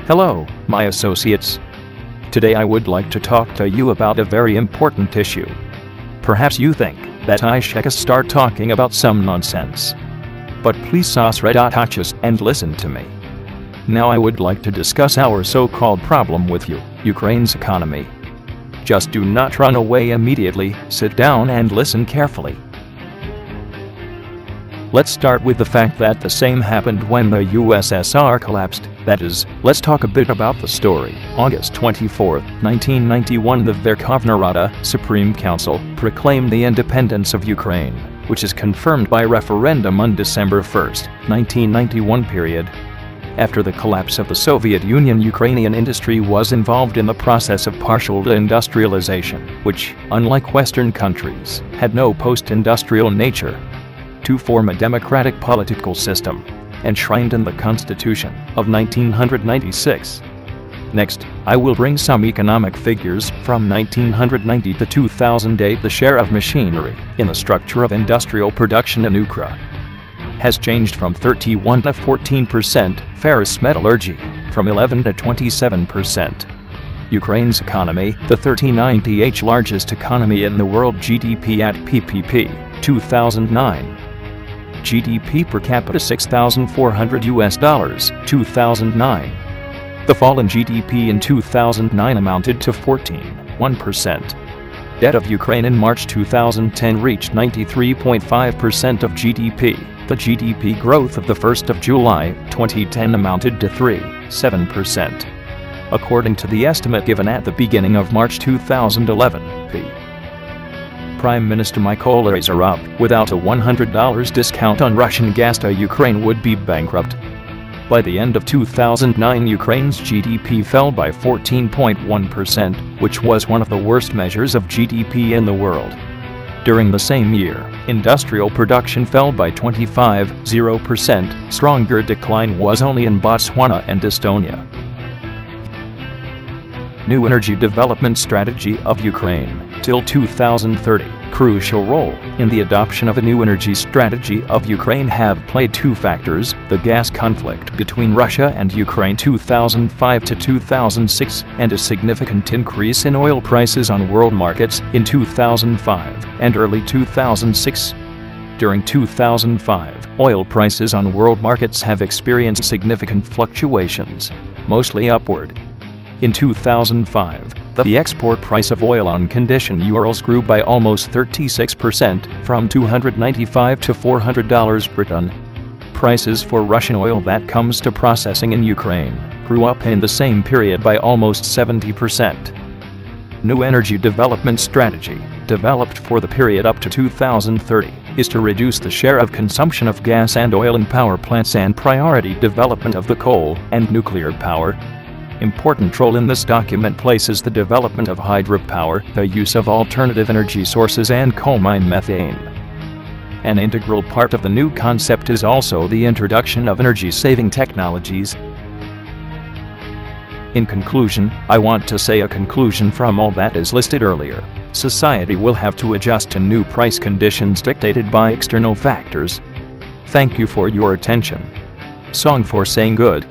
Hello, my associates. Today I would like to talk to you about a very important issue. Perhaps you think that I should start talking about some nonsense. But please touch and listen to me. Now I would like to discuss our so-called problem with Ukraine's economy. Just do not run away immediately, sit down and listen carefully. Let's start with the fact that the same happened when the USSR collapsed. That is, let's talk a bit about the story. August 24, 1991, the Verkhovna Rada, Supreme Council, proclaimed the independence of Ukraine, which is confirmed by referendum on December 1, 1991 period. After the collapse of the Soviet Union, Ukrainian industry was involved in the process of partial deindustrialization, which, unlike Western countries, had no post-industrial nature. To form a democratic political system, enshrined in the Constitution of 1996. Next, I will bring some economic figures from 1990 to 2008. The share of machinery in the structure of industrial production in Ukraine has changed from 31 to 14%, ferrous metallurgy from 11 to 27%. Ukraine's economy, the 39th largest economy in the world. GDP at PPP, 2009. GDP per capita $6,400, 2009. The fall in GDP in 2009 amounted to 14.1%. Debt of Ukraine in March 2010 reached 93.5% of GDP. The GDP growth of the 1st of July 2010 amounted to 3.7%. According to the estimate given at the beginning of March 2011, Prime Minister Mykola Azarov, without a $100 discount on Russian gas to Ukraine, would be bankrupt. By the end of 2009, Ukraine's GDP fell by 14.1%, which was one of the worst measures of GDP in the world. During the same year, industrial production fell by 25.0%. Stronger decline was only in Botswana and Estonia. New Energy Development Strategy of Ukraine till 2030. Crucial role in the adoption of a new energy strategy of Ukraine have played two factors: the gas conflict between Russia and Ukraine 2005 to 2006 and a significant increase in oil prices on world markets in 2005 and early 2006. During 2005, oil prices on world markets have experienced significant fluctuations, mostly upward. In 2005, the export price of oil on condition Urals grew by almost 36%, from $295 to $400 per ton. Prices for Russian oil that comes to processing in Ukraine grew up in the same period by almost 70%. New Energy Development Strategy, developed for the period up to 2030, is to reduce the share of consumption of gas and oil in power plants and priority development of the coal and nuclear power. Important role in this document places the development of hydropower, the use of alternative energy sources and coal mine methane. An integral part of the new concept is also the introduction of energy-saving technologies. In conclusion, I want to say a conclusion from all that is listed earlier. Society will have to adjust to new price conditions dictated by external factors. Thank you for your attention. Song for saying good.